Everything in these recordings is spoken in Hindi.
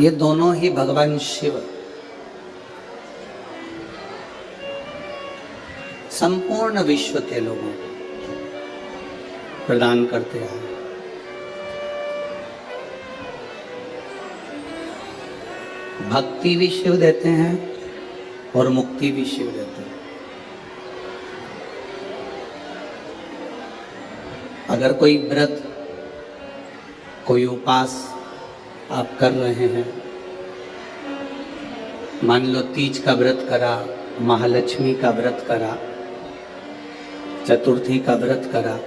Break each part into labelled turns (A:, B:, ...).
A: ये दोनों ही भगवान शिव संपूर्ण विश्व के लोगों को प्रदान करते हैं। भक्ति भी शिव देते हैं और मुक्ति भी शिव देते हैं। अगर कोई व्रत, कोई उपास आप कर रहे हैं, मान लो तीज का व्रत करा, महालक्ष्मी का व्रत करा, चतुर्थी का व्रत करा,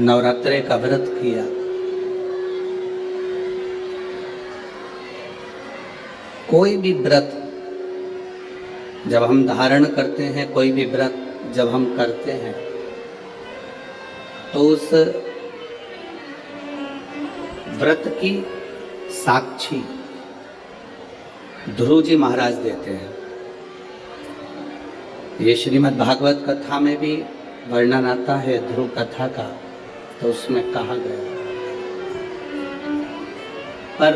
A: नवरात्रे का व्रत किया, कोई भी व्रत जब हम धारण करते हैं, कोई भी व्रत जब हम करते हैं, तो उस व्रत की साक्षी ध्रुव जी महाराज देते हैं। ये श्रीमद् भागवत कथा में भी वर्णन आता है ध्रुव कथा का, तो उसमें कहा गया। पर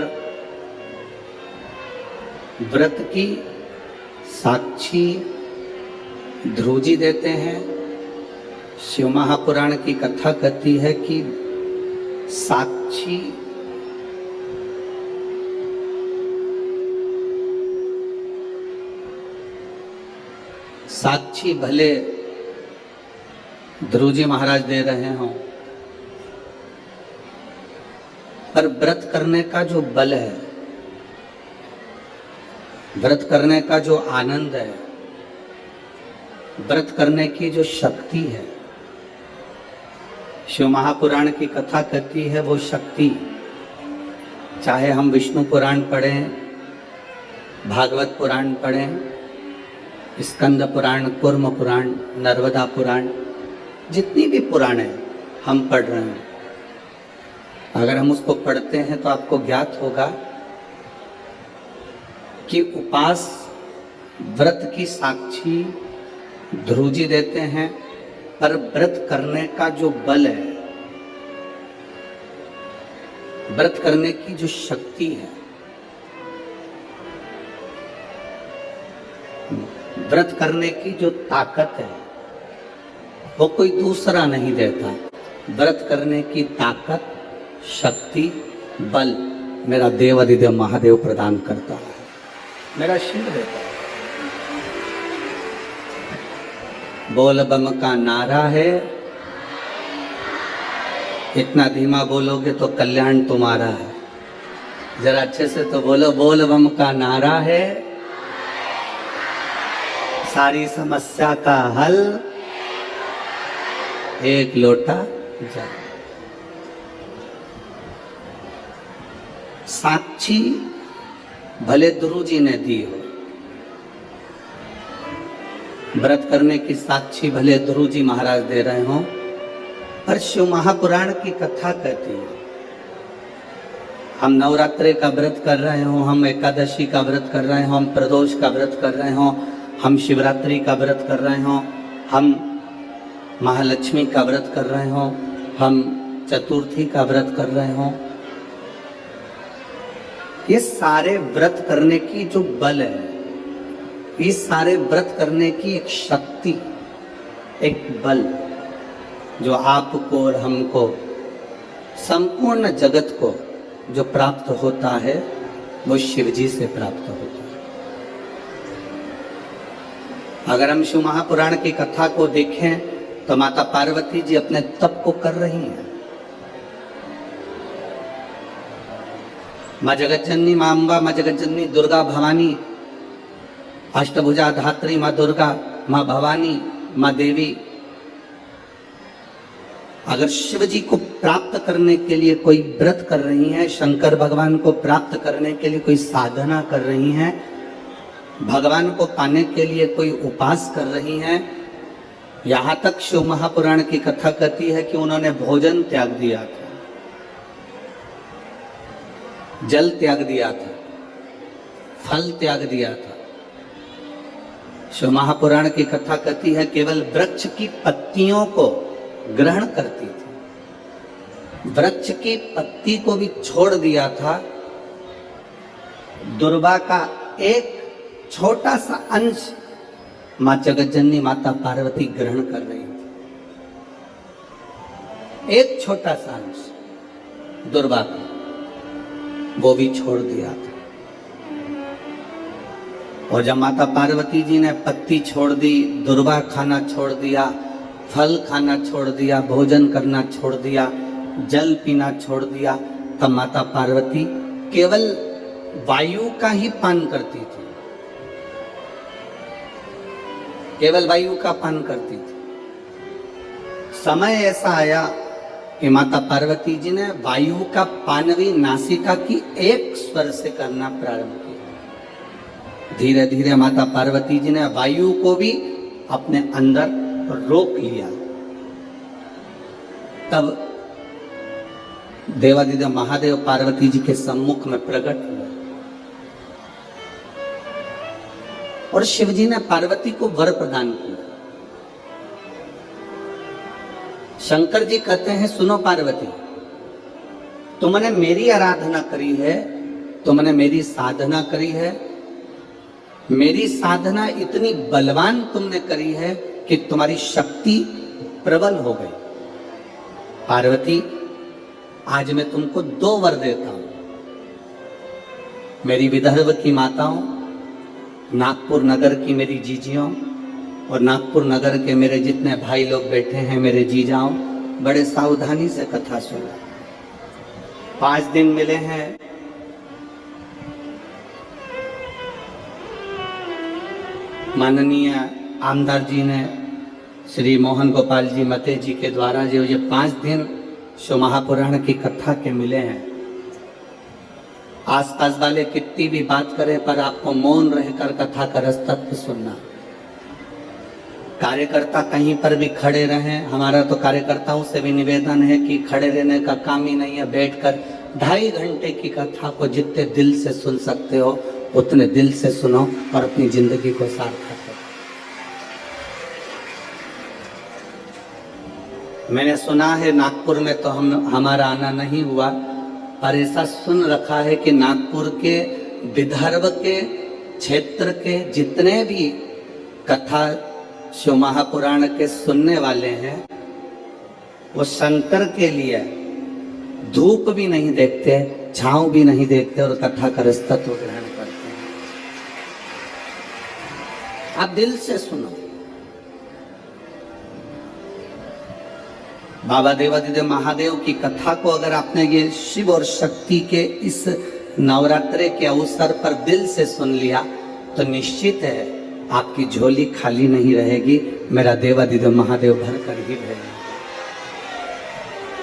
A: व्रत की साक्षी ध्रुव जी देते हैं। शिव महापुराण की कथा कहती है कि साक्षी भले ध्रुव जी महाराज दे रहे हों, पर व्रत करने का जो बल है, व्रत करने का जो आनंद है, व्रत करने की जो शक्ति है, शिव महापुराण की कथा कहती है वो शक्ति, चाहे हम विष्णु पुराण पढ़ें, भागवत पुराण पढ़ें, स्कंद पुराण, कूर्म पुराण, नर्मदा पुराण, जितनी भी पुराण है हम पढ़ रहे हैं, अगर हम उसको पढ़ते हैं तो आपको ज्ञात होगा कि उपास व्रत की साक्षी ध्रुव जी देते हैं, पर व्रत करने का जो बल है, व्रत करने की जो शक्ति है, व्रत करने की जो ताकत है, वो कोई दूसरा नहीं देता। व्रत करने की ताकत, शक्ति, बल मेरा देव अधिदेव महादेव प्रदान करता है, मेरा शिव देता है। बोल बम का नारा है, इतना धीमा बोलोगे तो कल्याण तुम्हारा है। जरा अच्छे से तो बोलो, बोल बम का नारा है, सारी समस्या का हल, एक लोटा जल। साक्षी भले ध्रुव जी ने दी हो, व्रत करने की साक्षी भले ध्रुव जी महाराज दे रहे हों, पर शिव महापुराण की कथा कहती है हम नवरात्रे का व्रत कर रहे हों, हम एकादशी का व्रत कर रहे हों, हम प्रदोष का व्रत कर रहे हों, हम शिवरात्रि का व्रत कर रहे हों, हम महालक्ष्मी का व्रत कर रहे हों, हम चतुर्थी का व्रत कर रहे हों, ये सारे व्रत करने की जो बल है, ये सारे व्रत करने की एक शक्ति, एक बल जो आपको और हमको, संपूर्ण जगत को जो प्राप्त होता है, वो शिव जी से प्राप्त होता है। अगर हम शिव महापुराण की कथा को देखें तो माता पार्वती जी अपने तप को कर रही हैं। माँ जगतजननी, माँ अम्बा, माँ जगतजननी दुर्गा भवानी, अष्टभुजा धात्री माँ दुर्गा, माँ भवानी, माँ देवी, अगर शिव जी को प्राप्त करने के लिए कोई व्रत कर रही हैं, शंकर भगवान को प्राप्त करने के लिए कोई साधना कर रही हैं, भगवान को पाने के लिए कोई उपास कर रही हैं, यहाँ तक शिव महापुराण की कथा कहती है कि उन्होंने भोजन त्याग दिया था, जल त्याग दिया था, फल त्याग दिया था। शिव महापुराण की कथा कहती है केवल वृक्ष की पत्तियों को ग्रहण करती थी। वृक्ष की पत्ती को भी छोड़ दिया था। दुर्वा का एक छोटा सा अंश मां जगतजननी माता पार्वती ग्रहण कर रही थी। एक छोटा सा अंश दुर्वा का, वो भी छोड़ दिया था। और जब माता पार्वती जी ने पत्ती छोड़ दी, दुर्वा खाना छोड़ दिया, फल खाना छोड़ दिया, भोजन करना छोड़ दिया, जल पीना छोड़ दिया, तब माता पार्वती केवल वायु का ही पान करती थी, केवल वायु का पान करती थी। समय ऐसा आया कि माता पार्वती जी ने वायु का पान भी नासिका की एक स्वर से करना प्रारंभ किया। धीरे धीरे माता पार्वती जी ने वायु को भी अपने अंदर रोक लिया। तब देवादिदेव महादेव पार्वती जी के सम्मुख में प्रकट हुए और शिव जी ने पार्वती को वर प्रदान किया। शंकर जी कहते हैं, सुनो पार्वती, तुमने मेरी आराधना करी है, तुमने मेरी साधना करी है, मेरी साधना इतनी बलवान तुमने करी है कि तुम्हारी शक्ति प्रबल हो गई। पार्वती, आज मैं तुमको 2 वर देता हूं। मेरी विदर्भ की माताओं, नागपुर नगर की मेरी जीजियों और नागपुर नगर के मेरे जितने भाई लोग बैठे हैं, मेरे जीजाओं, बड़े सावधानी से कथा सुना। 5 दिन मिले हैं। माननीय आमदार जी ने श्री मोहन गोपाल जी मते जी के द्वारा जो ये 5 दिन शिव महापुराण की कथा के मिले हैं। आसपास वाले कितनी भी बात करें, पर आपको मौन रहकर कथा का रसतत्व सुनना। कार्यकर्ता कहीं पर भी खड़े रहें, हमारा तो कार्यकर्ताओं से भी निवेदन है कि खड़े रहने का काम ही नहीं है, बैठकर 2.5 घंटे की कथा को जितने दिल से सुन सकते हो उतने दिल से सुनो और अपनी जिंदगी को सार्थक करो। मैंने सुना है नागपुर में तो हमारा आना नहीं हुआ, पर ऐसा सुन रखा है कि नागपुर के विदर्भ के क्षेत्र के जितने भी कथा शिव महापुराण के सुनने वाले हैं, वो शंकर के लिए धूप भी नहीं देखते, छांव भी नहीं देखते और कथा का रसतत्व ग्रहण करते हैं। आप दिल से सुनो। बाबा देवादिदेव महादेव की कथा को अगर आपने ये शिव और शक्ति के इस नवरात्रे के अवसर पर दिल से सुन लिया तो निश्चित है आपकी झोली खाली नहीं रहेगी, मेरा देवादिदेव महादेव भर कर ही रहेगा।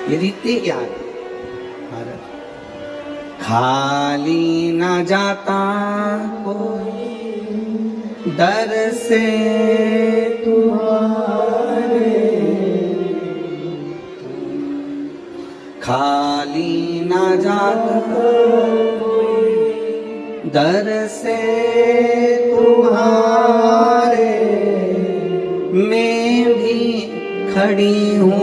A: ये रीति ज्ञान खाली न जाता कोई दर से तुम्हारे, खाली न जाता कोई दर से तुम्हारे, मैं भी खड़ी हूँ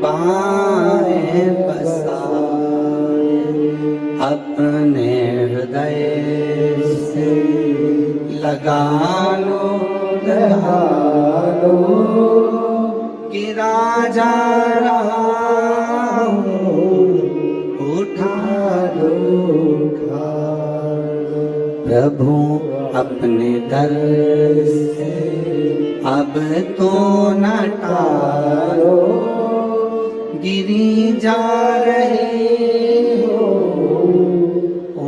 A: बाएं पसारे, अपने हृदय से लगा लो गिरा जा रहा हूँ, उठा लो प्रभु अपने दर से, अब तो न टालो गिरी जा रही हो,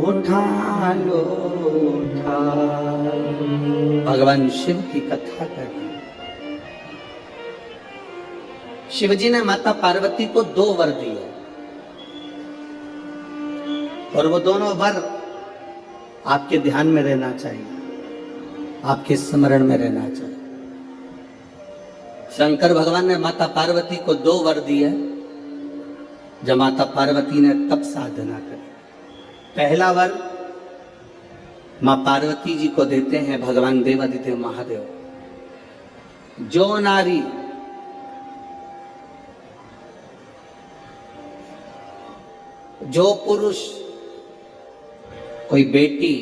A: उठा लो उठा। भगवान शिव की कथा करते। शिवजी ने माता पार्वती को 2 वर दिए और वो दोनों वर आपके ध्यान में रहना चाहिए, आपके स्मरण में रहना चाहिए। शंकर भगवान ने माता पार्वती को 2 वर दिए जब माता पार्वती ने तप साधना करी। पहला वर मां पार्वती जी को देते हैं भगवान देवादिदेव महादेव, जो नारी जो पुरुष, कोई बेटी,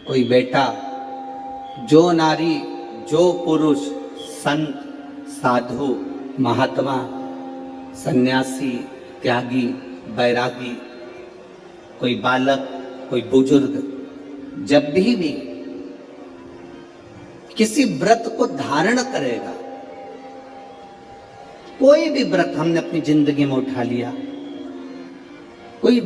A: कोई बेटा, जो नारी, जो पुरुष, संत, साधु, महात्मा, सन्यासी, त्यागी, बैरागी, कोई बालक, कोई बुजुर्ग, जब भी किसी व्रत को धारण करेगा, कोई भी व्रत हमने अपनी जिंदगी में उठा लिया, कोई